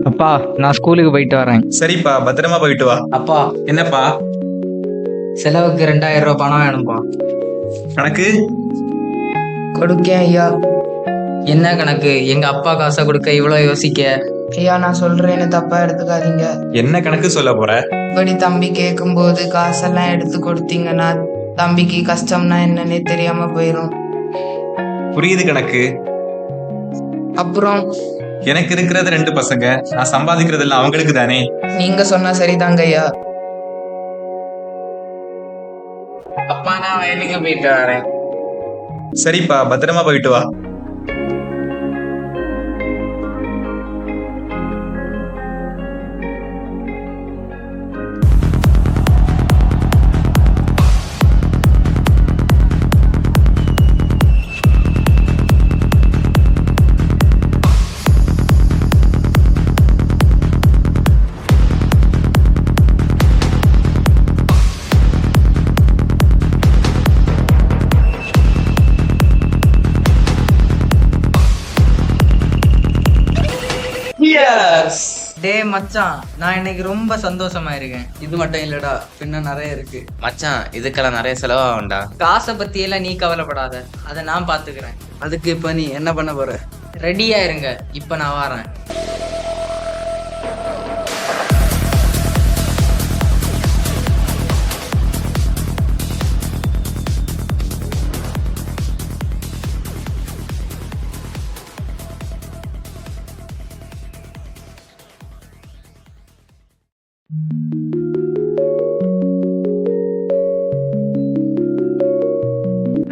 அப்பா, நான் ஸ்கூலுக்கு போயிட்டு வரேன். சரிப்பா, பத்திரமா போயிட்டு வா. அப்பா, என்னப்பா செலவுக்கு 2000 ரூபாய் பணம் வேணும்பா. கணக்கு? கொடுக்கேன் ஐயா. என்ன கணக்கு? எங்க அப்பா காசை கொடுக்க இவ்வளவு யோசிக்க? ஐயா, நான் சொல்றேன்னு தப்பா எடுத்துக்காதீங்க. என்ன கணக்கு சொல்ல போற? இப்படி தம்பி கேட்கும்போது காசெல்லாம் எடுத்து கொடுத்தீங்கன்னா தம்பிக்கு கஷ்டம்னா என்னன்னே தெரியாம போயிரும். புரியுது கணக்கு. அப்புறம் எனக்கு இருக்கிறது 2 பசங்க, நான் சம்பாதிக்கிறது எல்லாம் அவங்களுக்கு தானே. நீங்க சொன்னா சரிதாங்க ஐயா. அப்பா, நான் வயலுக்கு போயிட்டு வரேன். சரிப்பா, பத்திரமா போயிட்டு வா. டேய் மச்சான், நான் இன்னைக்கு ரொம்ப சந்தோஷமா இருக்கேன். இது மட்டும் இல்லடா, பின்ன நிறைய இருக்கு. மச்சான், இதுக்கெல்லாம் நிறைய செலவாகும்டா. காசை பத்தி எல்லாம் நீ கவலைப்படாத, அதை நான் பாத்துக்கிறேன். அதுக்கு இப்ப நீ என்ன பண்ண போற? ரெடியா இருங்க, இப்ப நான் வரேன்.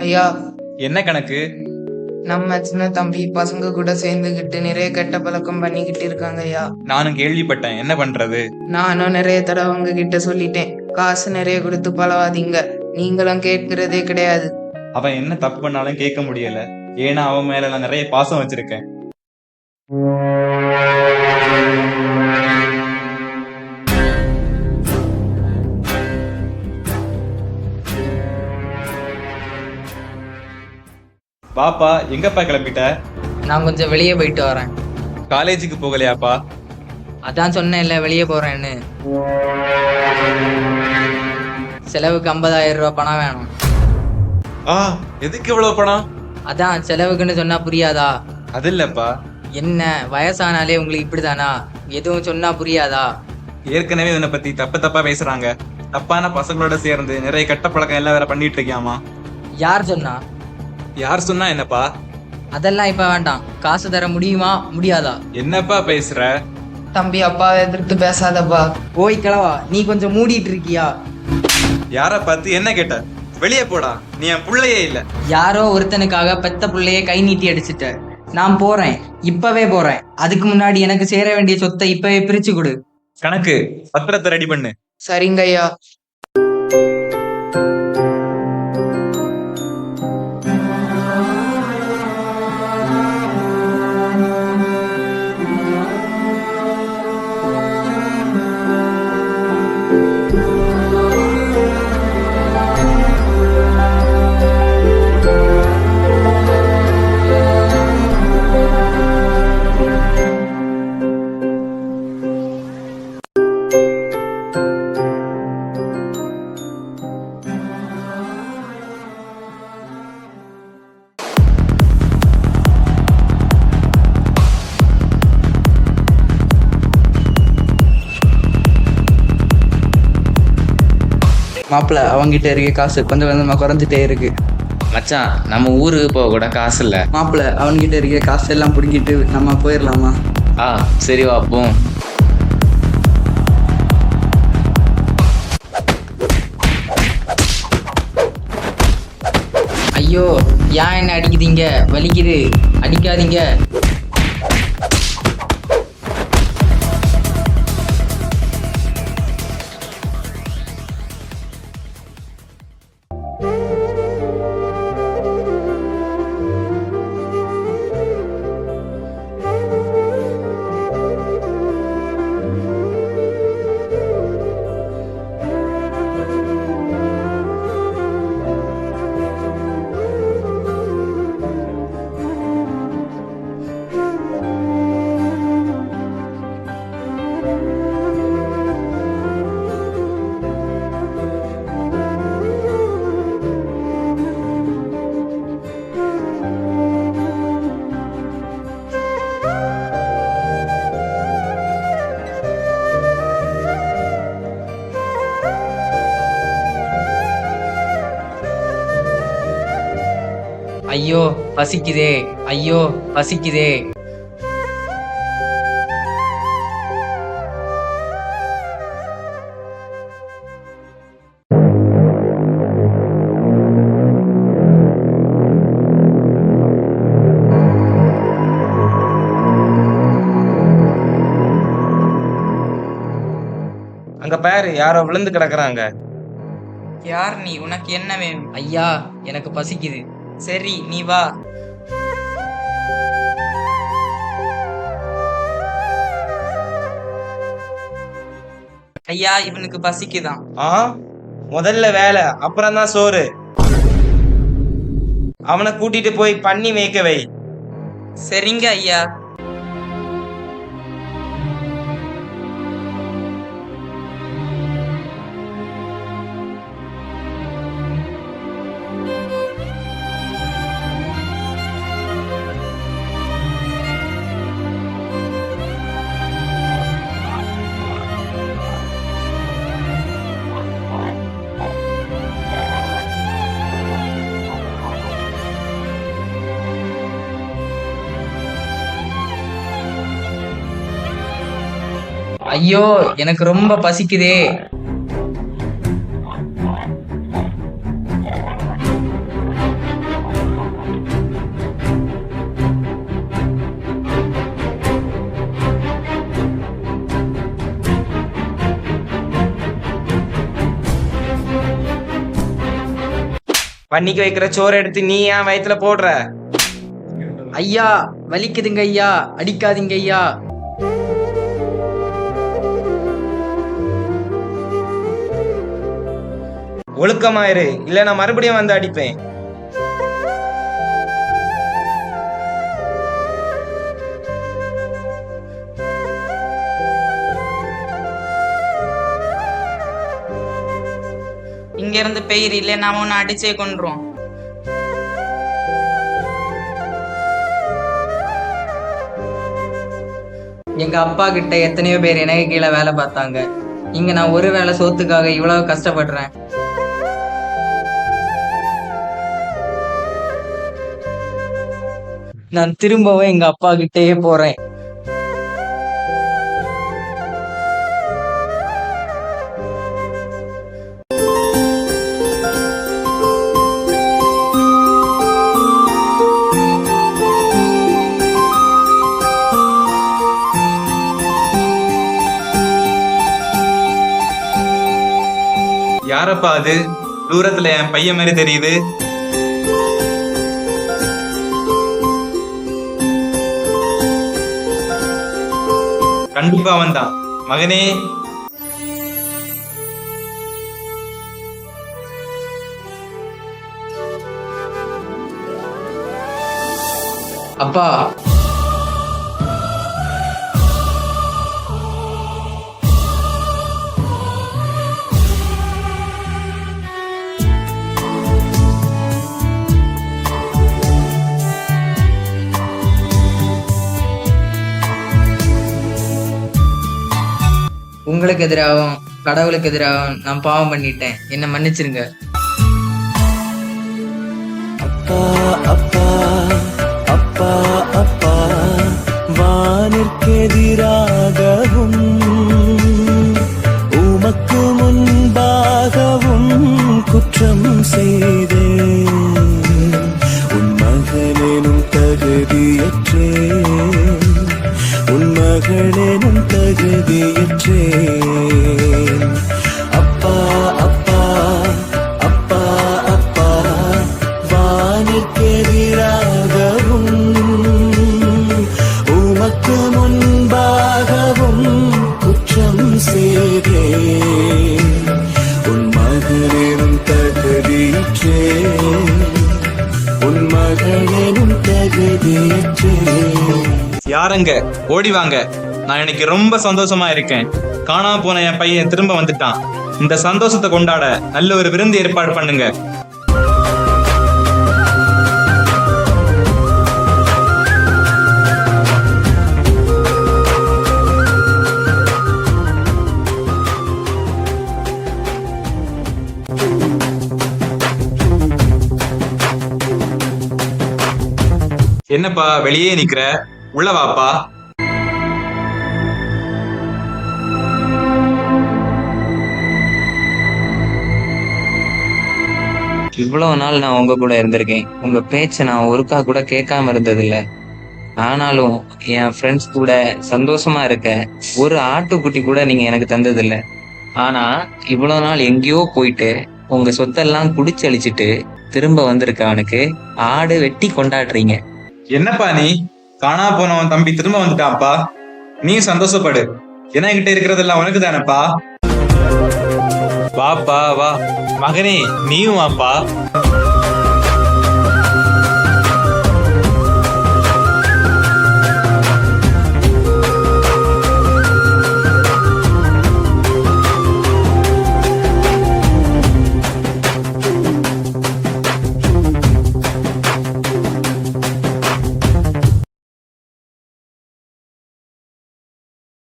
ஐயா, என்ன கணக்கு? நம்ம சின்ன தம்பி பசங்க கூட சேர்ந்துகிட்டு நிறைய கெட்ட பழக்கம் பண்ணிக்கிட்டு இருக்காங்க ஐயா. நானும் கேள்விப்பட்டேன். என்ன பண்றது? நானும் நிறைய தடவை அவங்க கிட்ட சொல்லிட்டேன், காசு நிறைய கொடுத்து பழவாதீங்க. நீங்களும் கேட்கிறதே கிடையாது. அவன் என்ன தப்பு பண்ணாலும் கேட்க முடியல. ஏன்னா அவன் மேல நான் நிறைய பாசம் வச்சிருக்கேன். பாப்பா, எங்கப்பா கிளம்பிட்ட? நான் கொஞ்சம் வெளியே போயிட்டு வரேன். காலேஜுக்கு போகலையாப்பா? அதான் சொன்னேன்ல, வெளியே போறேன்னு. செலவுக்கு 50,000 ரூபாய் பணம் வேணும். எதுக்கு இவ்வளவு பணம்? அதான் செலவுக்குன்னு சொன்னா புரியாதா? அது இல்லப்பா. என்ன, வயசானாலே உங்களுக்கு இப்படிதானா? எதுவும் சொன்னா புரியாதா? ஏற்கனவே இவனை பத்தி தப்பா பேசுறாங்க. தப்பான பசங்களோட சேர்ந்து நிறைய கெட்ட பழக்கம் எல்லாம் வேற பண்ணிட்டு இருக்கியாமா. யார் சொன்னா? யார் சொன்னா என்னப்பா? அதெல்லாம் இப்ப வேண்டாம். காசு தர முடியுமா முடியாதா? என்னப்பா பேசுற? தம்பி, அப்பாவை எதிர்த்து பேசாதப்பா. ஓய் கிழவா, நீ கொஞ்சம் மூடிட்டு இருக்கியா? யார பார்த்து என்ன கேட்ட? வெளியே போடா, நீ என் புள்ளையே இல்ல. யாரோ ஒருத்தனுக்காக பெத்த புள்ளைய கை நீட்டி அடிச்சுட்ட. நான் போறேன், இப்பவே போறேன். அதுக்கு முன்னாடி எனக்கு சேர வேண்டிய சொத்தை இப்பவே பிரிச்சு கொடு. கணக்கு, பத்திரத்தை ரெடி பண்ணு. சரிங்க ஐயா. மாப்பிள்ள, அவங்கிட்ட இருக்க காசு கொஞ்சம் கொஞ்சமா குறைஞ்சிட்டே இருக்கு. மச்சான், நம்ம ஊருக்கு போக கூட காசு இல்ல. மாப்பிள்ள, அவன்கிட்ட இருக்க காசு எல்லாம் புடுங்கிட்டு நம்ம போயிடலாமா? சரி வாப்போம். ஐயோ, ஏன் என்ன அடிக்குதீங்க? வலிக்குது, அடிக்காதீங்க. ஐயோ பசிக்குதே, ஐயோ பசிக்குதே. அங்க பாரு, யாரோ விழுந்து கிடக்குறாங்க. யார் நீ? உனக்கு என்ன வேணும்? ஐயா எனக்கு பசிக்குது. சரி, நீ வா. ஐயா, இவனுக்கு பசிக்குதான். முதல்ல வேலை, அப்புறம் தான் சோறு. அவனை கூட்டிட்டு போய் பண்ணி மேய்க்க வை. சரிங்க ஐயா. ஐயோ எனக்கு ரொம்ப பசிக்குதே. பண்ணிக்கு வைக்கிற சோறு எடுத்து நீ ஏன் வயித்துல போடுற? ஐயா வலிக்குதுங்க ஐயா, அடிக்காதீங்க ஐயா. ஒழுக்கமாயிரு, இல்ல நான் மறுபடியும் வந்து அடிப்பேன். இங்க இருந்து பெயர் இல்ல, நாம உன்னை அடிச்சே கொண்டுருவோம். எங்க அப்பா கிட்ட எத்தனையோ பேர் எனக்கு கீழே வேலை பார்த்தாங்க. இங்க நான் ஒரு வேளை சோத்துக்காக இவ்வளவு கஷ்டப்படுறேன். நான் திரும்பவும் எங்க அப்பா கிட்டயே போறேன். யாரப்பா அது? தூரத்துல என் பையன் மாதிரி தெரியுது. கண்டிப்பா வந்தான். மகனே, அப்பா உங்களுக்கு எதிராகவும் கடவுளுக்கு எதிராகவும் நான் பாவம் பண்ணிட்டேன். என்ன மன்னிச்சிருங்க. அப்பா அப்பா அப்பா அப்பா, வானிற்கெதிராகவும் உமக்கு முன்பாகவும் குற்றம் செய்தேன். உன் மகனேனும் தகுதியற்றேன், உன் மகளேனும் தகுதியற்றேன். அப்பா அப்பா அப்பா அப்பா, வானிற்கெதிராகவும் உமக்கு முன்பாகவும் குற்றம் செய்தேன். உன் மகனேனும் தகுதியற்றேன், உன் மகளேனும் தகுதியற்றேன். யாருங்க? ஓடி வாங்க. நான் இன்னைக்கு ரொம்ப சந்தோஷமா இருக்கேன். காணாம போன என் பையன் திரும்ப வந்துட்டான். இந்த சந்தோஷத்தை கொண்டாட நல்ல ஒரு விருந்து ஏற்பாடு பண்ணுங்க. என்னப்பா வெளியே நிக்கிற, உள்ள வாப்பா. இவ்வளவு நாள் நான் உங்க கூட இருந்திருக்கேன். உங்க பேச்ச நான் ஒருக்கா கூட கேட்காம இருந்ததில்ல. ஆனாலும் என் ஃப்ரெண்ட்ஸ் கூட சந்தோஷமா இருக்க ஒரு ஆட்டுக்குட்டி கூட நீங்க எனக்கு தந்ததில்ல. ஆனா இவ்வளவு நாள் எங்கேயோ போயிட்டு உங்க சொத்தெல்லாம் குடிச்சழிச்சிட்டு திரும்ப வந்திருக்க அவனுக்கு ஆடு வெட்டி கொண்டாடுறீங்க. என்னப்பா நீ, காணா போனவன் தம்பி திரும்ப வந்துட்டான்ப்பா. நீ சந்தோஷப்படு, என்ன கிட்ட இருக்கிறதெல்லாம் உனக்கு தானப்பா. வாப்பா வா மகனே, நீயும் வாப்பா.